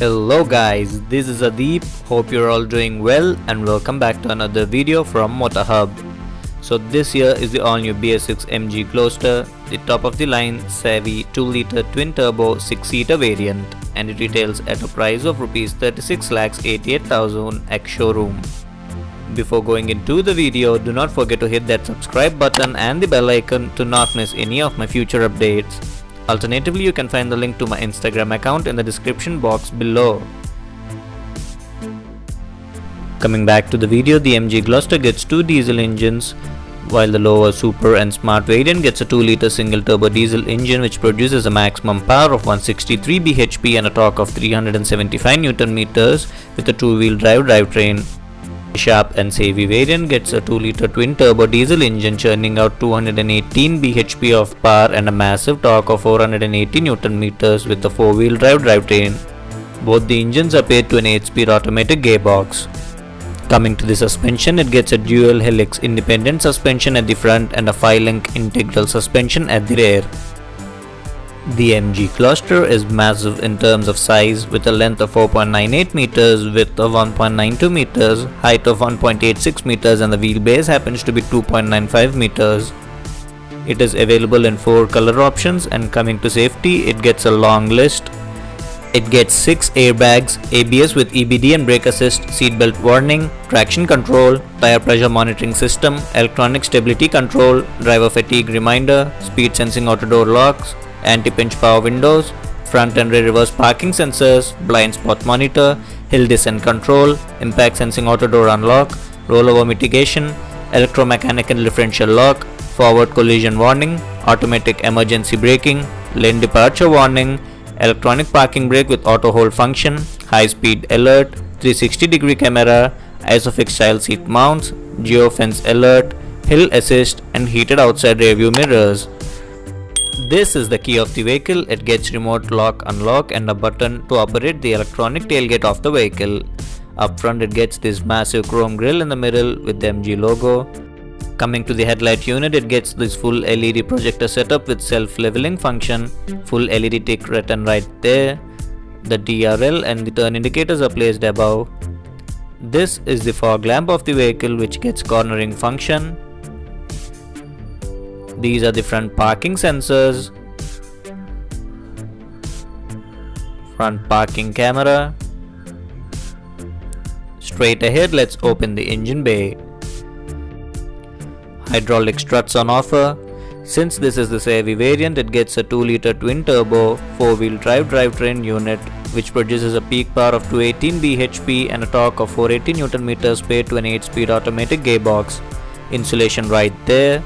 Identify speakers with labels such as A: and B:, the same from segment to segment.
A: Hello guys, this is Adeep. Hope you're all doing well and welcome back to another video from MotorHub. So this here is the all new BS6 MG Gloster, the top of the line savvy 2-liter twin turbo 6-seater variant, and it retails at a price of Rs 36,88,000 ex showroom. Before going into the video, do not forget to hit that subscribe button and the bell icon to not miss any of my future updates. Alternatively, you can find the link to my Instagram account in the description box below. Coming back to the video, the MG Gloster gets two diesel engines, while the lower super and smart variant gets a 2-liter single turbo diesel engine which produces a maximum power of 163 bhp and a torque of 375 Nm with a two-wheel drive drivetrain. The sharp and savvy variant gets a 2-liter twin turbo diesel engine churning out 218 bhp of power and a massive torque of 480 Nm with a 4-wheel drive drivetrain. Both the engines are paired to an 8-speed automatic gearbox. Coming to the suspension, it gets a dual helix independent suspension at the front and a 5-link integral suspension at the rear. The MG Gloster is massive in terms of size, with a length of 4.98 meters, width of 1.92 meters, height of 1.86 meters, and the wheelbase happens to be 2.95 meters. It is available in 4 color options, and coming to safety, it gets a long list. It gets 6 airbags, ABS with EBD and brake assist, seatbelt warning, traction control, tire pressure monitoring system, electronic stability control, driver fatigue reminder, speed sensing auto door locks, anti-pinch power windows, front and rear reverse parking sensors, blind spot monitor, hill descent control, impact sensing auto door unlock, rollover mitigation, electromechanical differential lock, forward collision warning, automatic emergency braking, lane departure warning, electronic parking brake with auto hold function, high speed alert, 360-degree camera, ISOFIX style seat mounts, geofence alert, hill assist, and heated outside rear view mirrors. This is the key of the vehicle. It gets remote lock unlock and a button to operate the electronic tailgate of the vehicle. Up front, it gets this massive chrome grille in the middle with the MG logo. Coming to the headlight unit, it gets this full LED projector setup with self-leveling function, full LED tick written right there. The DRL and the turn indicators are placed above. This is the fog lamp of the vehicle which gets cornering function. These are the front parking sensors, front parking camera. Straight ahead, let's open the engine bay. Hydraulic struts on offer. Since this is the savvy variant, it gets a 2-liter twin turbo 4-wheel drive drivetrain unit which produces a peak power of 218 bhp and a torque of 480 Nm paired to an 8-speed automatic gearbox. Insulation right there.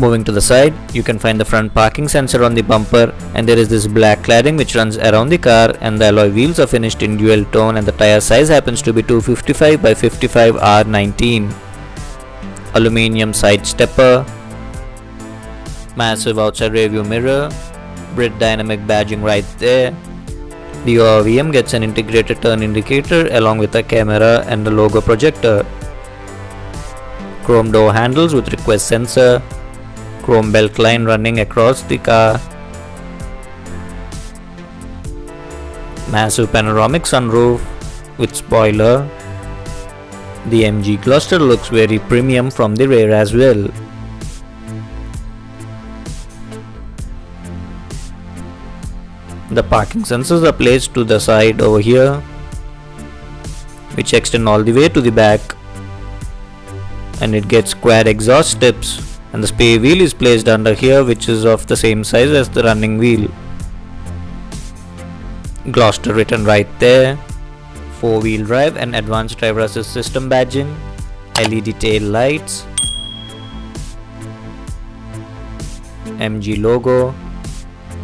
A: Moving to the side, you can find the front parking sensor on the bumper, and there is this black cladding which runs around the car, and the alloy wheels are finished in dual tone, and the tire size happens to be 255 by 55 R19. Aluminium side stepper, massive outside rear view mirror, Brit dynamic badging right there. The ORVM gets an integrated turn indicator along with a camera and a logo projector. Chrome door handles with request sensor. Chrome belt line running across the car. Massive panoramic sunroof with spoiler. The MG Gloster looks very premium from the rear as well. The parking sensors are placed to the side over here, which extend all the way to the back, and it gets quad exhaust tips. And the spare wheel is placed under here, which is of the same size as the running wheel. Gloster written right there. 4-wheel drive and advanced driver assist system badging. LED tail lights. MG logo.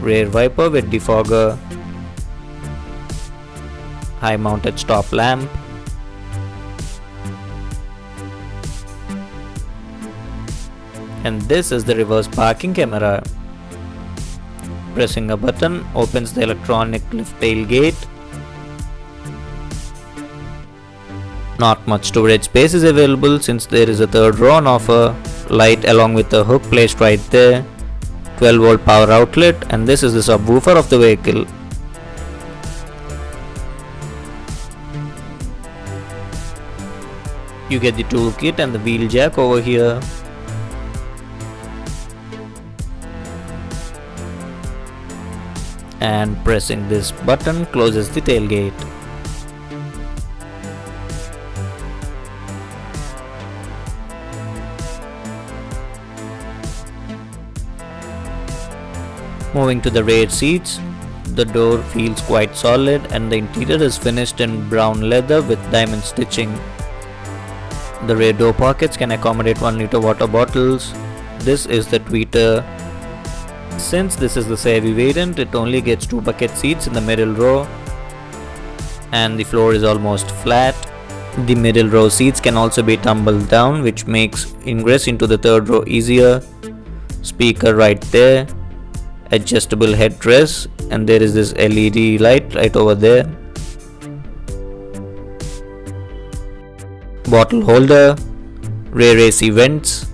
A: Rear wiper with defogger. High mounted stop lamp. And this is the reverse parking camera. Pressing a button opens the electronic lift tailgate. Not much storage space is available since there is a third row on offer. Light along with the hook placed right there. 12-volt power outlet, and this is the subwoofer of the vehicle. You get the toolkit and the wheel jack over here. And pressing this button closes the tailgate. Moving to the rear seats, the door feels quite solid and the interior is finished in brown leather with diamond stitching. The rear door pockets can accommodate 1 liter water bottles. This is the tweeter. Since this is the SAIC variant, it only gets 2 bucket seats in the middle row and the floor is almost flat. The middle row seats can also be tumbled down, which makes ingress into the third row easier. Speaker right there, adjustable headrest, and there is this LED light right over there. Bottle holder, rear AC vents,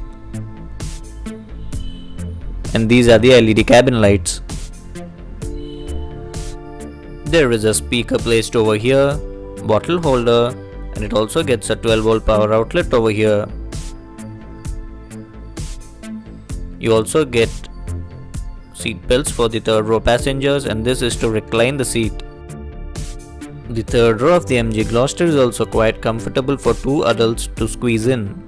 A: and these are the LED cabin lights. There is a speaker placed over here, bottle holder, and it also gets a 12-volt power outlet over here. You also get seat belts for the third row passengers, and this is to recline the seat. The third row of the MG Gloster is also quite comfortable for 2 adults to squeeze in.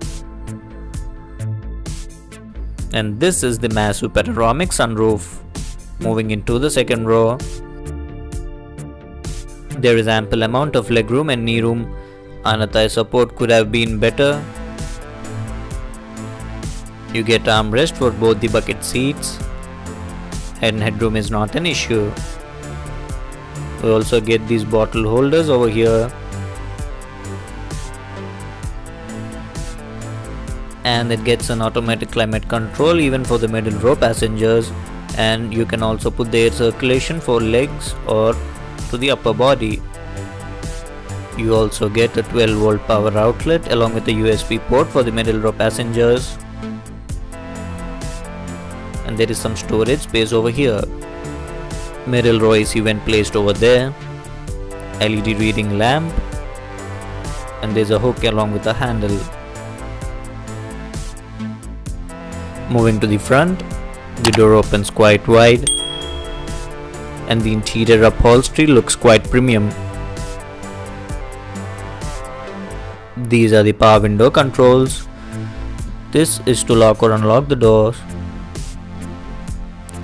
A: And this is the massive panoramic sunroof. Moving into the second row, there is ample amount of legroom and knee room. Thigh support could have been better. You get armrest for both the bucket seats. Head and headroom is not an issue. We also get these bottle holders over here. And it gets an automatic climate control even for the middle row passengers, and you can also put the air circulation for legs or to the upper body. You also get a 12-volt power outlet along with a USB port for the middle row passengers, and there is some storage space over here. Middle row AC vent placed over there, LED reading lamp, and there's a hook along with a handle. Moving to the front, the door opens quite wide and the interior upholstery looks quite premium. These are the power window controls. This is to lock or unlock the doors,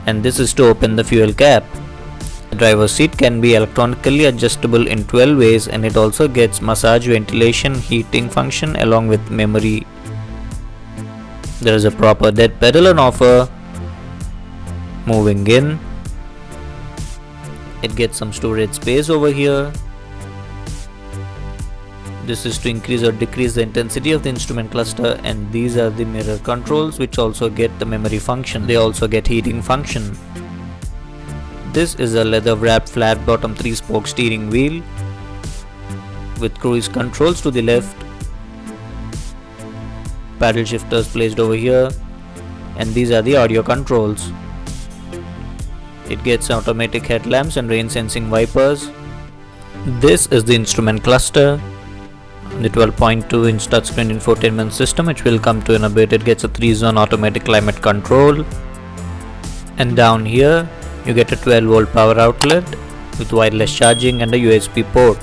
A: and this is to open the fuel cap. The driver's seat can be electronically adjustable in 12 ways, and it also gets massage, ventilation, heating function along with memory. There is a proper dead pedal on offer. Moving in, it gets some storage space over here. This is to increase or decrease the intensity of the instrument cluster, and these are the mirror controls which also get the memory function. They also get heating function. This is a leather wrapped flat bottom 3-spoke steering wheel with cruise controls to the left. Paddle shifters placed over here, and these are the audio controls. It gets automatic headlamps and rain sensing wipers. This is the instrument cluster. The 12.2 inch touchscreen infotainment system, which will come to in a bit. It gets a 3-zone automatic climate control, and down here you get a 12-volt power outlet with wireless charging and a USB port.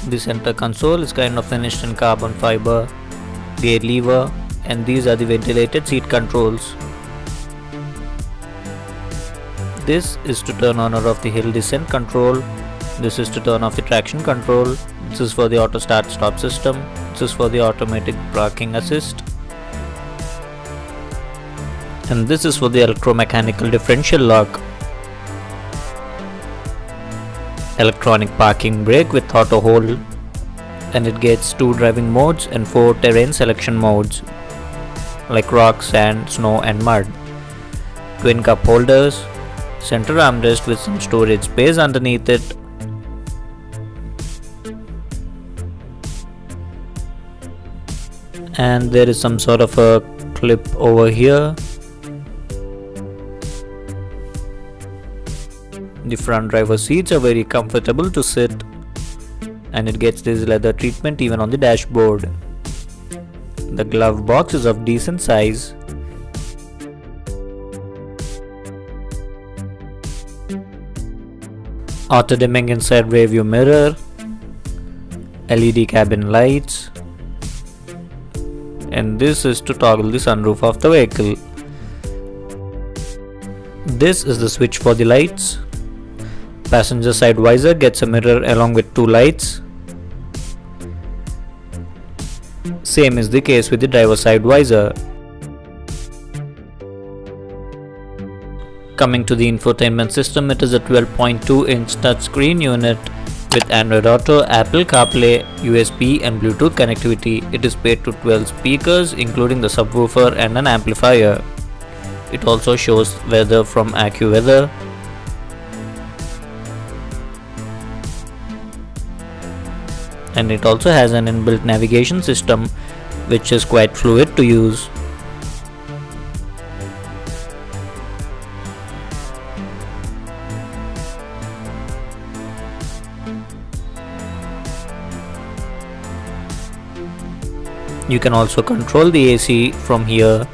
A: The center console is kind of finished in carbon fiber, gear lever, and these are the ventilated seat controls. This is to turn on or off the hill descent control. This is to turn off the traction control. This is for the auto start stop system. This is for the automatic parking assist. And this is for the electromechanical differential lock. Electronic parking brake with auto hold, and it gets 2 driving modes and 4 terrain selection modes like rock, sand, snow and mud. Twin cup holders, center armrest with some storage space underneath it, and there is some sort of a clip over here. The front driver seats are very comfortable to sit, and it gets this leather treatment even on the dashboard. The glove box is of decent size. Auto dimming inside rear view mirror, LED cabin lights, and this is to toggle the sunroof of the vehicle. This is the switch for the lights. Passenger side visor gets a mirror along with two lights. Same is the case with the driver side visor. Coming to the infotainment system, it is a 12.2-inch touchscreen unit with Android Auto, Apple CarPlay, USB and Bluetooth connectivity. It is paired to 12 speakers including the subwoofer and an amplifier. It also shows weather from AccuWeather. And it also has an inbuilt navigation system which is quite fluid to use. You can also control the AC from here.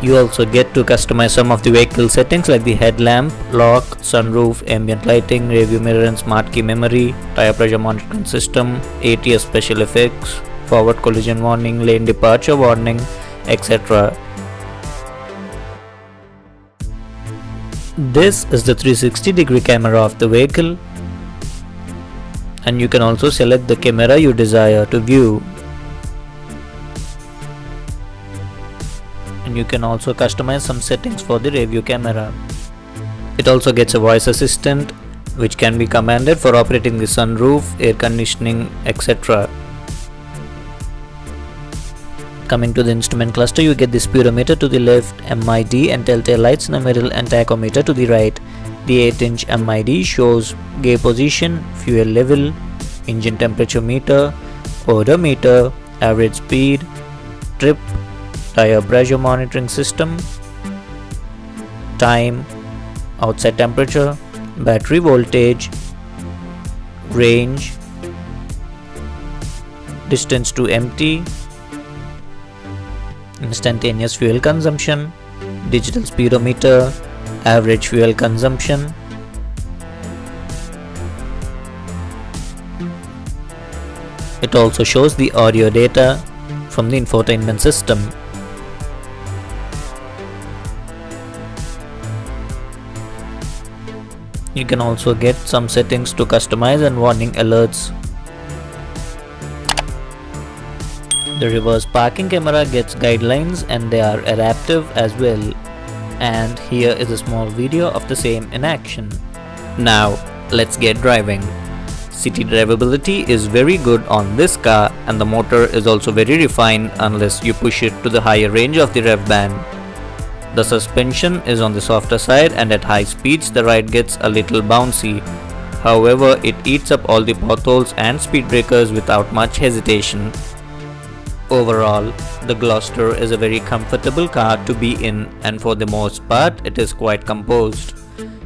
A: You also get to customize some of the vehicle settings like the headlamp, lock, sunroof, ambient lighting, rearview mirror and smart key memory, tire pressure monitoring system, ATS special effects, forward collision warning, lane departure warning, etc. This is the 360-degree camera of the vehicle, and you can also select the camera you desire to view. And you can also customize some settings for the rear view camera. It also gets a voice assistant which can be commanded for operating the sunroof, air conditioning, etc. Coming to the instrument cluster, you get the speedometer to the left, MID and telltale lights in the middle and tachometer to the right. The 8-inch MID shows gear position, fuel level, engine temperature meter, odometer, average speed, trip, tire pressure monitoring system, time, outside temperature, battery voltage, range, distance to empty, instantaneous fuel consumption, digital speedometer, average fuel consumption. It also shows the audio data from the infotainment system. You can also get some settings to customize and warning alerts. The reverse parking camera gets guidelines and they are adaptive as well. And here is a small video of the same in action. Now let's get driving. City drivability is very good on this car, and the motor is also very refined unless you push it to the higher range of the rev band. The suspension is on the softer side, and at high speeds the ride gets a little bouncy. However, it eats up all the potholes and speed breakers without much hesitation. Overall, the Gloster is a very comfortable car to be in, and for the most part it is quite composed.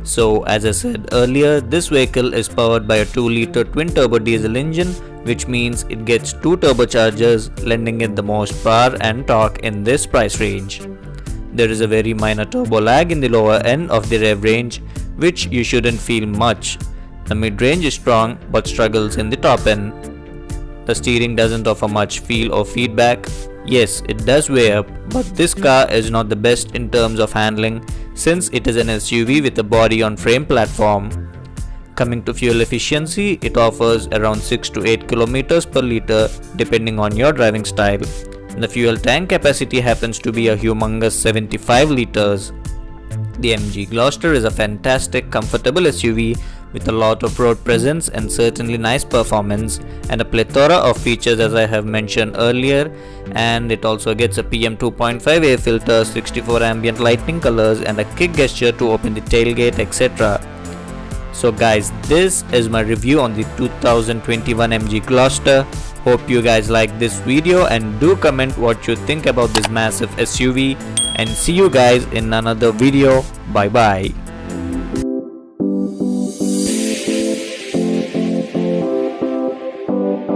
A: So as I said earlier, this vehicle is powered by a 2-liter twin-turbo diesel engine, which means it gets 2 turbochargers, lending it the most power and torque in this price range. There is a very minor turbo lag in the lower end of the rev range, which you shouldn't feel much. The mid-range is strong but struggles in the top end. The steering doesn't offer much feel or feedback. Yes, it does weigh up, but this car is not the best in terms of handling, since it is an SUV with a body-on-frame platform. Coming to fuel efficiency, it offers around 6 to 8 km per liter depending on your driving style. The fuel tank capacity happens to be a humongous 75 liters. The MG Gloster is a fantastic, comfortable SUV with a lot of road presence and certainly nice performance and a plethora of features as I have mentioned earlier, and it also gets a PM 2.5 air filter, 64 ambient lighting colors and a kick gesture to open the tailgate, etc. So guys, this is my review on the 2021 MG Gloster. Hope you guys like this video and do comment what you think about this massive SUV, and see you guys in another video. Bye bye.